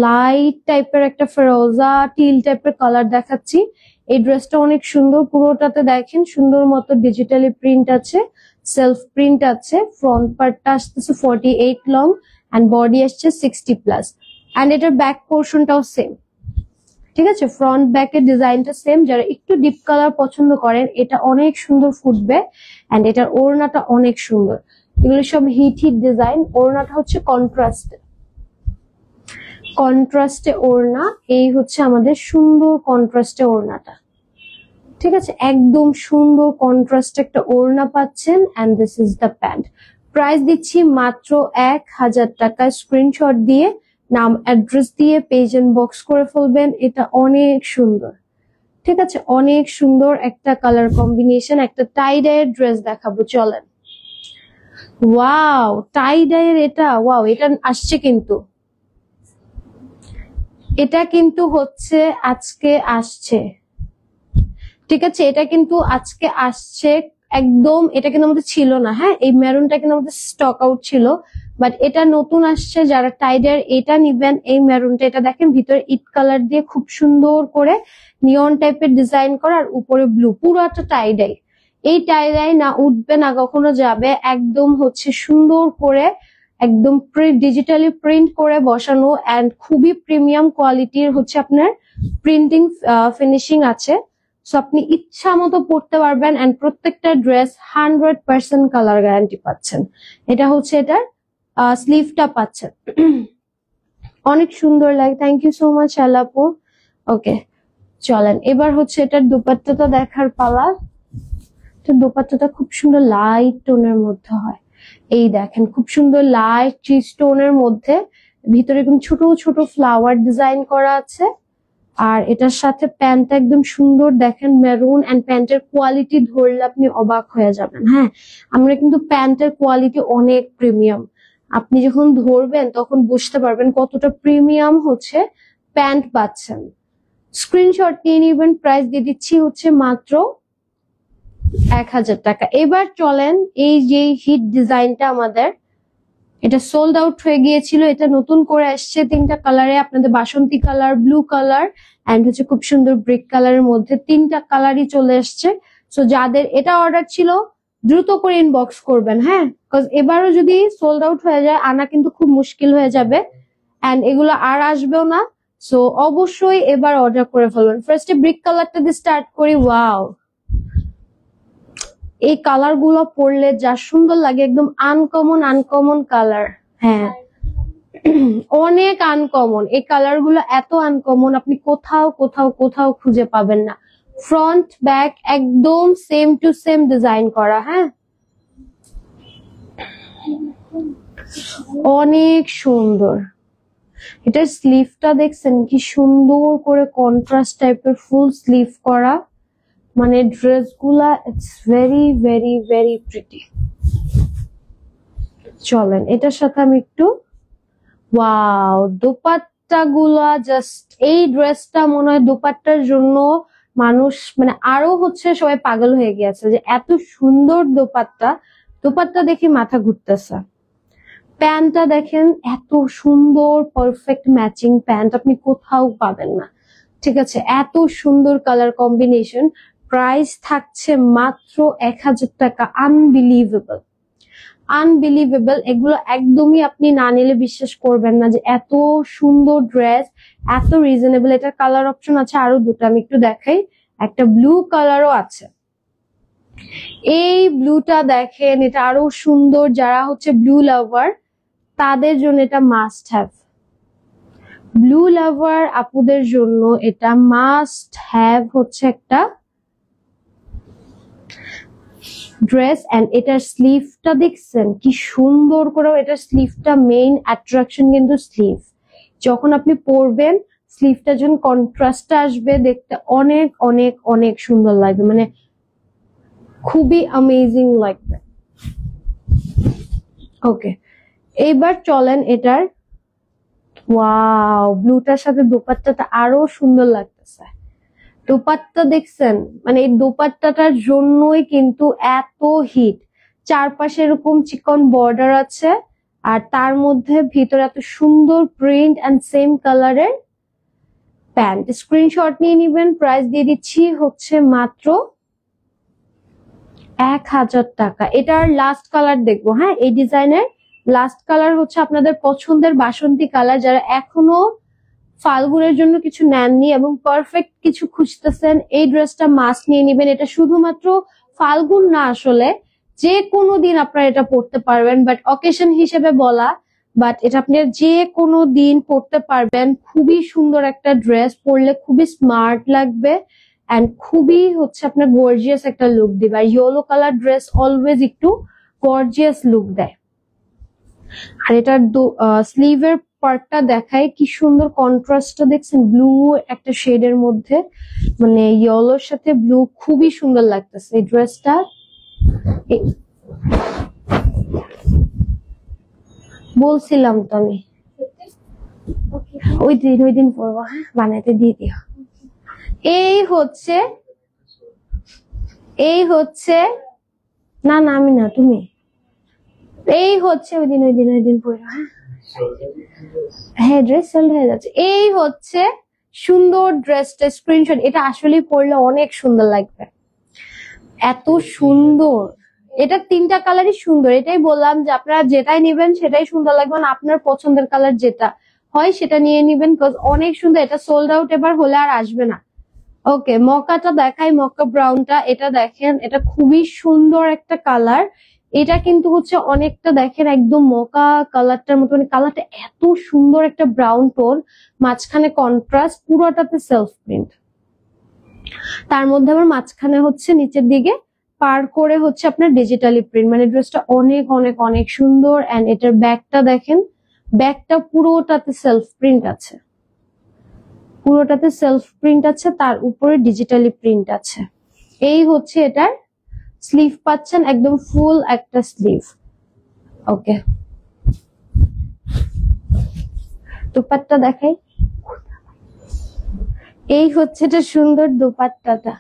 লাইট টাইপের একটা ফেরোজা টিল টাইপের কালার দেখাচ্ছি। এই ড্রেসটা অনেক সুন্দর, পুরোটাতে দেখেন সুন্দর মতো ডিজিটালি প্রিন্ট আছে, সেলফ প্রিন্ট আছে। ফ্রন্ট পার্টটা আসতেছে 48 লং এন্ড বডি আসছে 60+। এন্ড এটার ব্যাক পোর্শনটাও সেম, ঠিক আছে? ফ্রন্ট ব্যাকের ডিজাইনটা সেম। যারা একটু ডিপ কালার পছন্দ করেন এটা অনেক সুন্দর ফুটবে। এন্ড এটার ওড়নাটা অনেক সুন্দর। এগুলো সব হিট ডিজাইন। ওড়নাটা হচ্ছে কন্ট্রাস্টে ওড়না। এই হচ্ছে আমাদের সুন্দর কন্ট্রাস্টে ওড়নাটা, ঠিক আছে? একদম সুন্দর কন্ট্রাস্ট একটা ওড়না পাচ্ছেন। And this is the pant. Price দিচ্ছি মাত্র 1000 টাকা। স্ক্রিনশট দিয়ে নাম অ্যাড্রেস দিয়ে পেজ ইনবক্স করে ফেলবেন। এটা অনেক সুন্দর, ঠিক আছে? অনেক সুন্দর একটা কালার কম্বিনেশন। একটা টাই ডাইয়ের ড্রেস দেখাবো, চলেন। ওয়াও, টাই ডাইয়ের এটা, ওয়াও, এটা আসছে কিন্তু, এটা কিন্তু হচ্ছে আজকে আসছে, ঠিক আছে? এটা কিন্তু আজকে আসছে একদম। এটা কিন্তু আমাদের ছিল না, হ্যাঁ, এই মেরুনটা কিন্তু আমাদের স্টক আউট ছিল, বাট এটা নতুন আসছে। যারা টাইডার এটা নিবেন, এই মেরুনটা, এটা দেখেন ভিতরে ইট কালার দিয়ে খুব সুন্দর করে নিয়ন টাইপের ডিজাইন করা, আর উপরে ব্লু, পুরোটা টাইডাই। এই টাইডাই না উঠবে না কখনো যাবে, একদম হচ্ছে সুন্দর করে একদম ডিজিটালি প্রিন্ট করে বসানো। এন্ড খুবই প্রিমিয়াম কোয়ালিটির হচ্ছে আপনার প্রিন্টিং ফিনিশিং আছে। সো আপনি ইচ্ছা মতো পড়তে পারবেন। এন্ড প্রত্যেকটা ড্রেস 100% কালার গ্যারান্টি পাচ্ছেন। এটা হচ্ছে এটার স্লিভটা পাচ্ছেন। অনেক সুন্দর লাগে। থ্যাংক ইউ সো মাচ আলাপু। ওকে, চলেন এবার হচ্ছে এটার দুপাট্টাটা দেখার পালা। দুপাট্টাটা খুব সুন্দর লাইট টোনের মধ্যে হয়। এই দেখেন খুব সুন্দর লাইট চিজ টোনের মধ্যে, ভিতরে একদম ছোট ছোট ফ্লাওয়ার ডিজাইন করা আছে। আর এটার সাথে প্যান্টটা একদম সুন্দর, দেখেন মেরুন। এন্ড প্যান্টের কোয়ালিটি ধরলে আপনি অবাক হয়ে যাবেন। হ্যাঁ, আমরা কিন্তু প্যান্টের কোয়ালিটি অনেক প্রিমিয়াম। আপনি যখন ধরবেন তখন বুঝতে পারবেন কতটা প্রিমিয়াম হচ্ছে প্যান্ট পাচ্ছেন। স্ক্রিনশট নিয়ে নিবেন। প্রাইস দিয়ে দিচ্ছি হচ্ছে মাত্র 1000 টাকা। এবার চলেন, এই যে হিট ডিজাইনটা আমাদের, এটা সোল্ড আউট হয়ে গিয়েছিল, এটা নতুন করে আসছে 3টা কালারে। আপনাদের বাসন্তী কালার, ব্লু কালার এন্ড হচ্ছে খুব সুন্দর ব্রিক কালারের মধ্যে 3টা কালারই চলে আসছে। সো যাদের এটা অর্ডার ছিল দ্রুত করে ইনবক্স করবেন, হ্যাঁ, বিকজ এবারও যদি সোল্ড আউট হয়ে যায় আনা কিন্তু খুব মুশকিল হয়ে যাবে। এন্ড এগুলো আর আসবেও না। সো অবশ্যই এবার অর্ডার করে ফেলবেন। ফার্স্টে ব্রিক কালারটা দিয়ে স্টার্ট করি। ওয়াও, এই কালার গুলো পরলে যা সুন্দর লাগে, একদম আনকমন কালার। হ্যাঁ, অনেক আনকমন। এই কালার গুলো এত আনকমন আপনি কোথাও খুঁজে পাবেন না। ফ্রন্ট ব্যাক একদম সেম টু সেম ডিজাইন করা। হ্যাঁ, অনেক সুন্দর। এটার স্লিভটা দেখছেন কি সুন্দর করে কন্ট্রাস্ট টাইপের ফুল স্লিভ করা। মানে ড্রেস গুলা it's very very very pretty. চলেন এটার সাথে আমি একটু, ওয়াও, দোপাট্টা গুলা জাস্ট, এই ড্রেসটা মনে হয় দোপাট্টার জন্য মানুষ মানে আরো হচ্ছে সবাই পাগল হয়ে গিয়েছে যে এত সুন্দর দোপাট্টা। দোপাট্টা দেখে মাথা ঘুরতেছে। প্যান্টটা দেখেন, এত সুন্দর পারফেক্ট ম্যাচিং প্যান্ট আপনি কোথাও পাবেন না, ঠিক আছে? এত সুন্দর কালার কম্বিনেশন। প্রাইস থাকছে মাত্র 1000 টাকা। আনবিলিভেবল। এগুলো একদমই আপনি না নিলে বিশ্বাস করবেন না যে এত সুন্দর ড্রেস, এত রিজনেবল। এটার কালার অপশন আছে আরো দুটো, আমি একটু দেখাই। একটা ব্লু কালারও আছে। এই ব্লুটা দেখেন, এটা আরো সুন্দর। যারা হচ্ছে ব্লু লাভার তাদের জন্য এটা মাস্ট হ্যাভ। ব্লু লাভার আপুদের জন্য এটা মাস্ট হ্যাভ হচ্ছে একটা ড্রেস। এন্ড এটার স্লিভটা দেখছেন কি সুন্দর করে। এটার স্লিভটা মেইন অ্যাট্রাকশন কিন্তু স্লিভ। যখন আপনি পরবেন স্লিভটা যখন কন্ট্রাস্টে আসবে দেখতে অনেক অনেক অনেক সুন্দর লাগবে, মানে খুবই অ্যামেজিং লাগবে। ওকে, এইবার চলেন এটার ওয়াও, ব্লুটার সাথে দোপাট্টাটা আরো সুন্দর লাগতেছে। দোপাট্টা দেখছেন, মানে এই দোপাট্টাটার জন্যই কিন্তু এত হিট। চারপাশে এরকম চিকন বর্ডার আছে, আর তার মধ্যে ভিতরে এত সুন্দর প্রিন্ট এন্ড সেম কালারের প্যান্ট। স্ক্রিনশট নিয়ে নিবেন। প্রাইস দিয়ে দিচ্ছি হচ্ছে মাত্র 1000 টাকা। এটার লাস্ট কালার দেখবো। হ্যাঁ, এই ডিজাইনের লাস্ট কালার হচ্ছে আপনাদের পছন্দের বাসন্তী কালার। যারা এখনো ফাল্গুনের জন্য কিছু নেননি এবং পারফেক্ট কিছু খুঁজতেছেন, এই ড্রেসটা মাস্ট নিয়ে নিবেন। এটা শুধুমাত্র ফাল্গুন না, আসলে যে কোনো দিন আপনারা এটা পড়তে পারবেন, বাট অকেশন হিসেবে বলা, বাট এটা আপনি যে কোনো দিন পড়তে পারবেন। খুবই সুন্দর একটা ড্রেস, পরলে খুবই স্মার্ট লাগবে এন্ড খুবই হচ্ছে আপনার গর্জিয়াস একটা লুক দিবে। আর ইয়েলো কালার ড্রেস অলওয়েজ একটু গর্জিয়াস লুক দেয়। আর এটার স্লিভের পার্টটা দেখায়, কি সুন্দর কন্ট্রাস্টটা দেখছেন, ব্লু একটা শেডের মধ্যে, মানে ইয়েলোর সাথে ব্লু, খুবই সুন্দর লাগতেছে এই ড্রেসটা। বলছিলাম তো আমি ওই দিন পরবো। হ্যাঁ, বানাইতে দিয়ে দিও। এই হচ্ছে না না, আমি না, তুমি। এই হচ্ছে ওই দিন পরবো। হ্যাঁ, ড্রেস সোল্ড হয়ে যাচ্ছে। এই হচ্ছে সুন্দর ড্রেসটা, স্ক্রিনশট। এটা আসলে পরলে অনেক সুন্দর লাগবে, এত সুন্দর। এটা তিনটা কালারই সুন্দর। এটাই বললাম যে আপনারা যেটাই নিবেন সেটাই সুন্দর লাগবে, না আপনার পছন্দের কালার যেটা হয় সেটা নিয়ে নিবেন, বিকজ অনেক সুন্দর। এটা সোল্ড আউট এবার হলে আর আসবে না। ওকে, মকাটা দেখাই, মকা ব্রাউনটা। এটা দেখেন, এটা খুবই সুন্দর একটা কালার। এটা কিন্তু হচ্ছে অনেকটা দেখেন একদম মকা কালারটার মতো, মানে কালারটা এত সুন্দর একটা ব্রাউন টোন, মাঝখানে কন্ট্রাস্ট, পুরোটাতে সেলফ প্রিন্ট। তার মধ্যে আবার মাঝখানে হচ্ছে নিচের দিকে পার করে হচ্ছে আপনার ডিজিটালি প্রিন্ট। মানে ড্রেসটা অনেক অনেক অনেক সুন্দর। এন্ড এটার ব্যাগটা দেখেন, ব্যাগটা পুরোটাতে সেলফ প্রিন্ট আছে, পুরোটাতে সেলফ প্রিন্ট আছে, তার উপরে ডিজিটালি প্রিন্ট আছে। এই হচ্ছে এটার স্লিভ পাচ্ছেন, একদম ফুল একটা স্লিভ। ওকে, দোপাট্টা দেখাই। এই হচ্ছে এটা সুন্দর দোপাট্টাটা।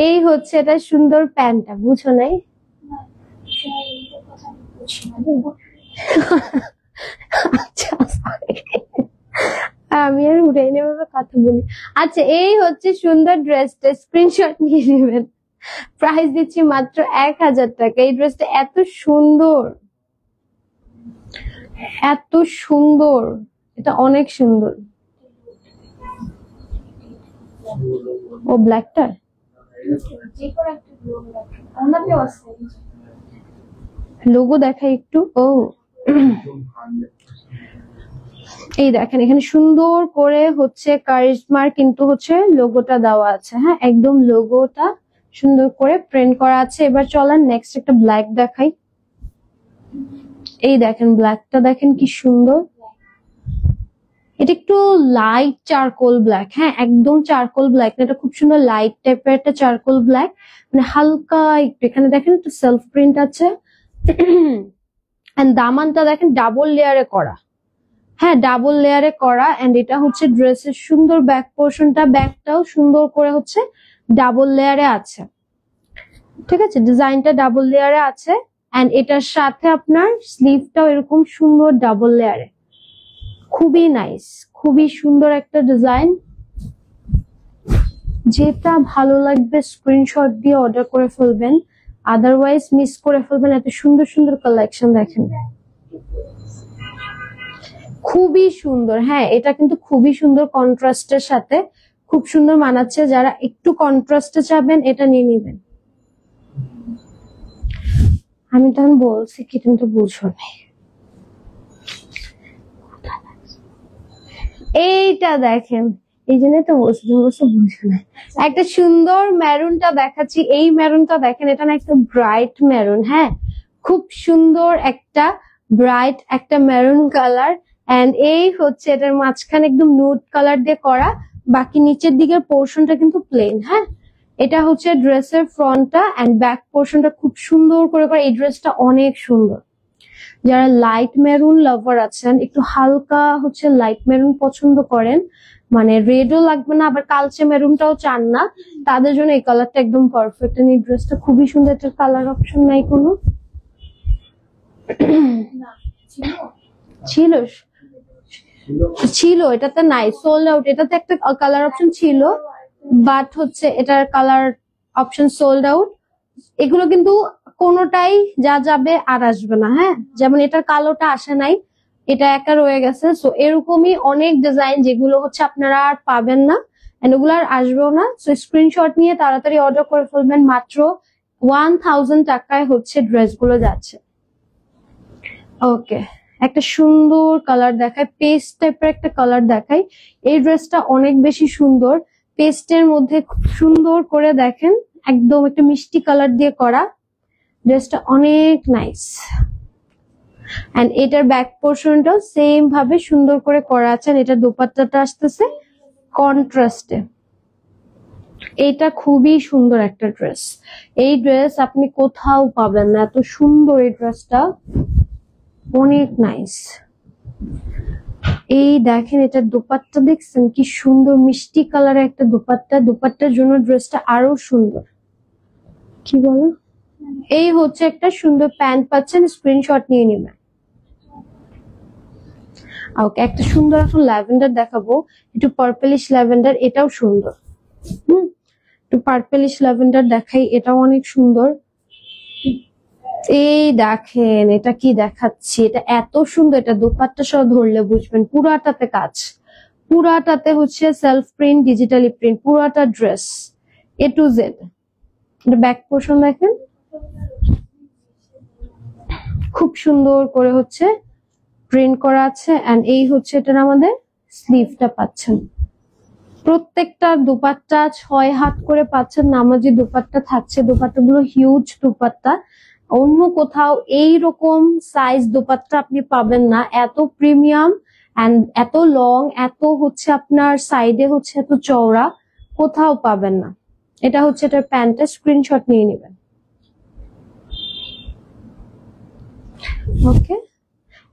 এই হচ্ছে এটা সুন্দর প্যান্টটা, বুঝো নাই? আচ্ছা, আমি আর উড়াই নেবে কথা বলি। আচ্ছা, এই হচ্ছে সুন্দর ড্রেসটা, স্ক্রিনশট নিয়ে নেবেন। প্রাইস দিচ্ছি মাত্র 1000 টাকা। এই ড্রেসটা এত সুন্দর, এত সুন্দর, এটা অনেক সুন্দর। ও ব্ল্যাকটা লোগো দেখা একটু। ও এই দেখেন, এখানে সুন্দর করে হচ্ছে কারিজমার কিন্তু হচ্ছে লোগোটা দেওয়া আছে। হ্যাঁ, একদম লোগোটা সুন্দর করে প্রিন্ট করা আছে। এবার চলেন নেক্সট একটা ব্ল্যাক দেখাই। এই দেখেন ব্ল্যাকটা, দেখেন কি সুন্দর। এটা একটু লাইট চারকোল ব্ল্যাক। হ্যাঁ, একদম চারকোল ব্ল্যাক না, এটা খুব সুন্দর লাইট টাইপের একটা চারকোল ব্ল্যাক, মানে হালকা একটু। এখানে দেখেন একটু সেলফ প্রিন্ট আছে। এন্ড দামানটা দেখেন ডাবল লেয়ারে করা। হ্যাঁ, ডাবল লেয়ারে করা। এন্ড এটা হচ্ছে ড্রেসের সুন্দর ব্যাক পোর্শনটা, ব্যাকটাও সুন্দর করে হচ্ছে ডাবল লেয়ারে আছে। ঠিক আছে, ডিজাইনটা ডাবল লেয়ারে আছে। এন্ড এটার সাথে আপনার স্লিভটাও এরকম সুন্দর ডাবল লেয়ারে, খুবই নাইস, খুবই সুন্দর একটা ডিজাইন। যেটা ভালো লাগবে স্ক্রিনশট দিয়ে অর্ডার করে ফেলবেন, আদারওয়াইজ মিস করে ফেলবেন। এত সুন্দর সুন্দর কালেকশন দেখেন, খুবই সুন্দর। হ্যাঁ, এটা কিন্তু খুবই সুন্দর, কন্ট্রাস্টের সাথে খুব সুন্দর মানাচ্ছে। যারা একটু কন্ট্রাস্টে চাবেন এটা নিয়ে নিবেন। আমি তখন বলছি কি, তুমি তো বুঝো না। এইটা দেখেন, এই জন্য তো বলছি, তুমি বলছো বুঝো না। একটা সুন্দর মেরুনটা দেখাচ্ছি। এই মেরুনটা দেখেন, এটা না একটা ব্রাইট মেরুন। হ্যাঁ, খুব সুন্দর একটা ব্রাইট একটা মেরুন কালার। এন্ড এই হচ্ছে এটার মাঝখানে একদম নুড কালার দিয়ে করা, বাকি নিচের দিকের পোর্শনটা কিন্তু প্লেন। হ্যাঁ, এটা হচ্ছে ড্রেসের ফ্রন্টটা এন্ড ব্যাক পোর্শনটা খুব সুন্দর করে করা। এই ড্রেসটা অনেক সুন্দর। যারা লাইট মেরুন লাভার আছেন, একটু হালকা হচ্ছে লাইট মেরুন পছন্দ করেন, মানে রেডও লাগবে না আবার কালচে মেরুনটাও চান না, তাদের জন্য এই কালারটা একদম পারফেক্ট। এই ড্রেসটা খুবই সুন্দর। এটার কালার অপশন নাই কোনো? ছিল ছিল এটাতে নাই, সোল্ড আউট। এটাতে একটা কালার অপশন ছিল, বাট হচ্ছে এটার কালার অপশন সোল্ড আউট। এগুলো কিন্তু কোনোটাই যা যাবে আর আসবে না। হ্যাঁ, যেমন এটার কালোটা আসে নাই, এটা একা রয়ে গেছে। সো এরকমই অনেক ডিজাইন যেগুলো হচ্ছে আপনারা আর পাবেন না, এগুলো আর আসবেও না। সো স্ক্রিনশট নিয়ে তাড়াতাড়ি অর্ডার করে ফেলবেন। মাত্র 1000 টাকায় হচ্ছে ড্রেসগুলো যাচ্ছে। ওকে, একটা সুন্দর কালার দেখায়, পেস্ট টাইপের একটা কালার দেখায়। এই ড্রেসটা অনেক বেশি সুন্দর, পেস্টের মধ্যে খুব সুন্দর করে দেখেন, একদম একটা মিষ্টি কালার দিয়ে করা। ড্রেসটা অনেক নাইস। এন্ড এটার ব্যাক পোর্শনটাও সেম ভাবে সুন্দর করে করা আছে। এটা দোপাট্টাটা আসতেছে কন্ট্রাস্টে। এটা খুবই সুন্দর একটা ড্রেস। এই ড্রেস আপনি কোথাও পাবেন না, এত সুন্দর এই ড্রেসটা, অনেক নাইস। এই দেখেন এটার দোপাট্টা দেখছেন কি সুন্দর, মিষ্টি কালারের একটা দোপাট্টা। দোপাট্টার জন্য ড্রেসটা আরো সুন্দর। কি বলো? এই হচ্ছে একটা সুন্দর প্যান্ট পাচ্ছেন, স্ক্রিনশট নিয়ে নেবেন। ওকে, একটা সুন্দর এখন ল্যাভেন্ডার দেখাবো, একটু পার্পলিশ ল্যাভেন্ডার। এটাও সুন্দর। একটু পার্পলিশ ল্যাভেন্ডার দেখাই, এটাও অনেক সুন্দর। এই দেখেন এটা কি দেখাচ্ছি, এটা এত সুন্দর। এটা দোপাট্টা সহ ধরলে বুঝবেন, পুরাটাতে কাজ, পুরাটাতে হচ্ছে সেলফ প্রিন্ট, ডিজিটালি প্রিন্ট, পুরাটা ড্রেস A to Z। এটা ব্যাক পোর্শন দেখেন, খুব সুন্দর করে হচ্ছে প্রিন্ট করা আছে। এন্ড এই হচ্ছে এটার আমাদের স্লিভটা পাচ্ছেন। প্রত্যেকটা দোপাট্টা 6 হাত করে পাচ্ছেন। নামাজি দোপাট্টা থাকছে, দোপাট্টাগুলো হিউজ দোপাট্টা। অন্য কোথাও এইরকম সাইজ দোপাট্টা আপনি পাবেন না, এত প্রিমিয়াম এন্ড এত লং, এত হচ্ছে আপনার সাইডে হচ্ছে এত চওড়া, কোথাও পাবেন না। এটা হচ্ছে এটার প্যান্টের, স্ক্রিনশট নিয়ে নেবেন। ওকে,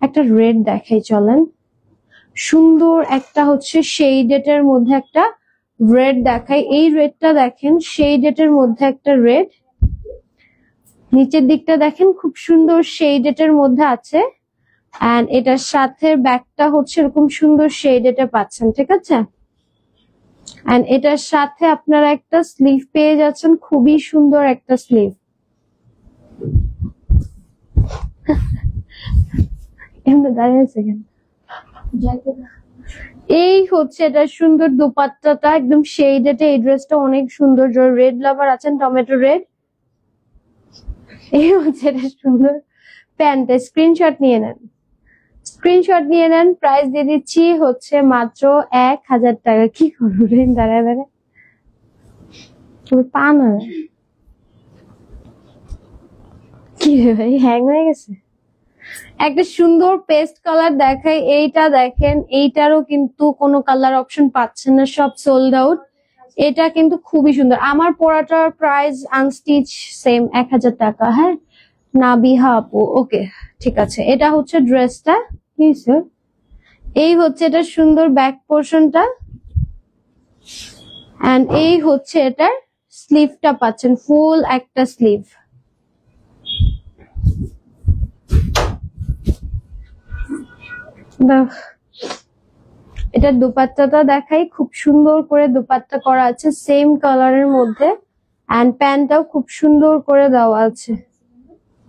একটা রেড দেখাই চলেন। সুন্দর একটা হচ্ছে শেডেটের মধ্যে একটা রেড দেখাই। এই রেডটা দেখেন, শেডেটের মধ্যে একটা রেড। নিচের দিকটা দেখেন খুব সুন্দর শেডেটের মধ্যে আছে। এন্ড এটার সাথে ব্যাকটা হচ্ছে এরকম সুন্দর শেডেটে পাচ্ছেন, ঠিক আছে? এন্ড এটার সাথে আপনারা একটা স্লিভ পেয়ে যাচ্ছেন, খুবই সুন্দর একটা স্লিভ। এই হচ্ছে এটা সুন্দর দোপাট্টাটা, একদম শেডেটে। এই ড্রেসটা অনেক সুন্দর। যারা রেড লাভার আছেন, টমেটো রেড, এই হচ্ছে এটা সুন্দর প্যান্টটা। স্ক্রিনশট নিয়ে নেন, স্ক্রিনশট নিয়ে নেন। প্রাইস দিয়ে দিচ্ছি হচ্ছে মাত্র 1000 টাকা। কি করবেন দাঁড়ায় দাঁড়ায়, পা না কি রে ভাই, হ্যাং হয়ে গেছে। একটা সুন্দর পেস্ট কালার দেখাই, এইটা দেখেন। এইটারও কিন্তু কোনো কালার অপশন পাচ্ছেন না, সব সোল্ড আউট। এটা কিন্তু খুবই সুন্দর। আমার পরাটার প্রাইস আনস্টিচ সেম 1000 টাকা। হ্যাঁ, নাবিহা আপু, ওকে ঠিক আছে। এটা হচ্ছে ড্রেসটা, কি স্যার? এই হচ্ছে এটা সুন্দর ব্যাক পোর্শনটা। এন্ড এই হচ্ছে এটার স্লিভটা পাচ্ছেন, ফুল একটা স্লিভ। এটা দোপাট্টাটা দেখাই, খুব সুন্দর করে দোপাট্টা করা আছে সেম কালারের মধ্যে। এন্ড প্যান্টটাও খুব সুন্দর করে দেওয়া আছে।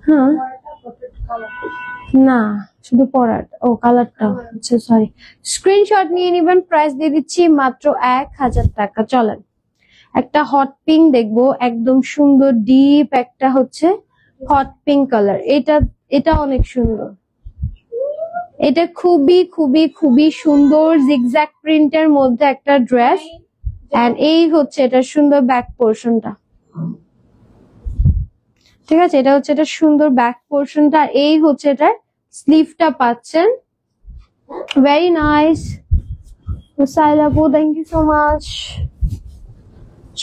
হ্যাঁ, না শুধু পরাটা, ও কালারটা হচ্ছে, সরি। স্ক্রিনশট নিয়ে নিবেন। প্রাইস দিয়ে দিচ্ছি মাত্র 1000 টাকা। চলেন একটা হট পিঙ্ক দেখবো, একদম সুন্দর ডিপ একটা হচ্ছে হট পিঙ্ক কালার। এটা অনেক সুন্দর। এটা খুবই খুবই খুবই সুন্দর জিগজ্যাগ প্রিন্টের মধ্যে একটা ড্রেস। এন্ড এই হচ্ছে এটা সুন্দর ব্যাক পোর্শনটা, ঠিক আছে? এটা হচ্ছে এটা সুন্দর ব্যাক পোর্শনটা। আর এই হচ্ছে এটার স্লিভটা পাচ্ছেন। ভেরি নাইস সাইলাপু, থ্যাংক ইউ সো মাচ।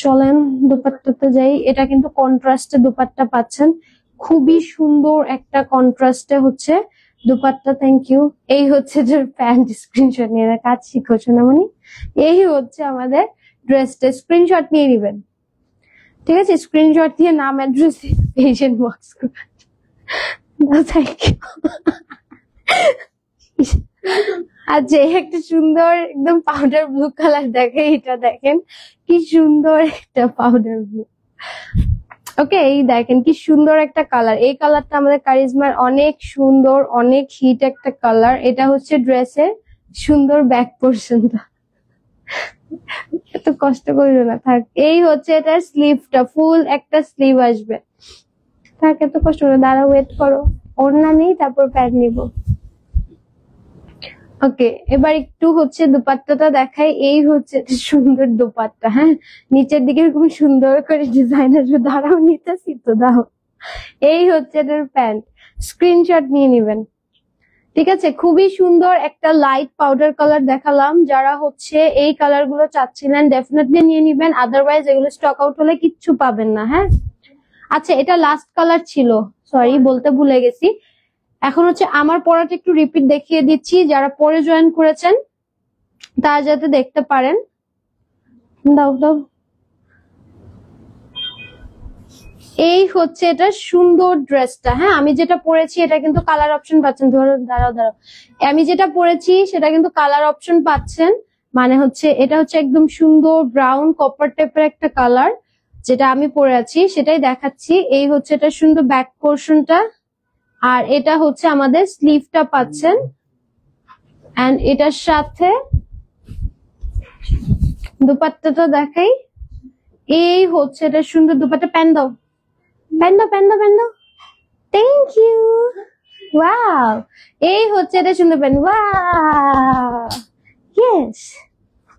চলেন দুপাট্টাতে যাই। এটা কিন্তু কন্ট্রাস্টে দুপাট্টা পাচ্ছেন, খুবই সুন্দর একটা কন্ট্রাস্টে হচ্ছে দুপাট্টা। Thank you. এই হচ্ছে যে প্যান্ট, স্ক্রিনশট নিয়ে কাজ শিখো সোনামণি। এই হচ্ছে আমাদের ড্রেসটা, স্ক্রিনশট নিয়ে নিবেন, ঠিক আছে? স্ক্রিনশট দিয়ে নাম, অ্যাড্রেস, পেশেন্ট বক্স করবেন। Thank you. আচ্ছা, এই একটা সুন্দর একদম পাউডার ব্লু কালার, দেখে এটা দেখেন কি সুন্দর একটা পাউডার ব্লু। ওকে, এই দেখেন কি সুন্দর একটা কালার। এই কালারটা আমাদের কারিজমার অনেক সুন্দর, অনেক হিট একটা কালার। এটা হচ্ছে ড্রেসের সুন্দর ব্যাক পোর্শনটা। এত কষ্ট করিল না, থাক। এই হচ্ছে এটার স্লিভটা, ফুল একটা স্লিভ আসবে। থাক, এত কষ্ট করে দাঁড়া, ওয়েট করো। ওড়না নেই, তারপর প্যান্ট নিব। ওকে, এবার একটু হচ্ছে দুপাট্টাটা দেখাই। এই হচ্ছে সুন্দর দুপাট্টা, হ্যাঁ, নিচের দিকে এরকম সুন্দর করে ডিজাইন আসবে। দাঁড়াও, নিতেছি তো, দাও। এই হচ্ছে এটার প্যান্ট, স্ক্রিনশট নিয়ে নিবেন, ঠিক আছে? খুবই সুন্দর একটা লাইট পাউডার কালার দেখালাম। যারা হচ্ছে এই কালার গুলো চাচ্ছিলেন ডেফিনেটলি নিয়ে নিবেন, আদারওয়াইজ এগুলো স্টক আউট হলে কিচ্ছু পাবেন না, হ্যাঁ। আচ্ছা, এটা লাস্ট কালার ছিল, সরি বলতে ভুলে গেছি। এখন হচ্ছে আমার পড়াটা একটু রিপিট দেখিয়ে দিচ্ছি, যারা পরে জয়েন করেছেন তারা যাতে দেখতে পারেন। দাও দাও। এই হচ্ছে এটা সুন্দর ড্রেসটা, হ্যাঁ। আমি যেটা পরেছি এটা কিন্তু কালার অপশন পাচ্ছেন, ধরো, দাঁড়াও দাঁড়াও। আমি যেটা পরেছি সেটা কিন্তু কালার অপশন পাচ্ছেন, মানে হচ্ছে এটা হচ্ছে একদম সুন্দর ব্রাউন কপার টাইপের একটা কালার। যেটা আমি পরে আছি সেটাই দেখাচ্ছি। এই হচ্ছে এটা সুন্দর ব্যাক পোর্শনটা, আর এটা হচ্ছে আমাদের স্লিভটা পাচ্ছেন, এন্ড এটার সাথে দুপাট্টাটা দেখাই। এই হচ্ছে এটা সুন্দর দুপাট্টা। প্যান্ট দাও, প্যান্ট দাও, প্যান্ট দাও, প্যান্ট দাও। Thank you. ওয়াও, এই হচ্ছে এটা সুন্দর প্যান্ট। Wow, yes.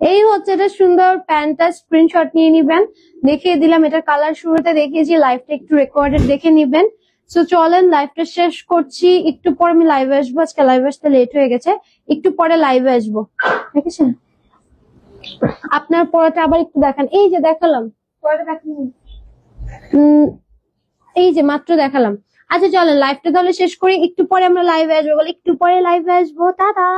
এই হচ্ছে এটা সুন্দর প্যান্টটা, স্ক্রিনশট নিয়ে নিবেন। দেখিয়ে দিলাম, এটার কালার শুরুতে দেখিয়েছি, লাইভটা একটু রেকর্ডেড দেখে নিবেন। সো চলেন লাইভটা শেষ করছি। একটু পরে আমি লাইভে আসবো, আজকে লাইভে আসতে লেট হয়ে গেছে, একটু পরে লাইভে আসবো, ঠিক আছে? আপনার পড়াটা আবার একটু দেখান। এই যে দেখালাম, পরে দেখান। এই যে মাত্র দেখালাম। আচ্ছা চলেন লাইভটা তাহলে শেষ করি, একটু পরে আমরা লাইভে আসবো, বলে একটু পরে লাইভে আসবো। টাটা।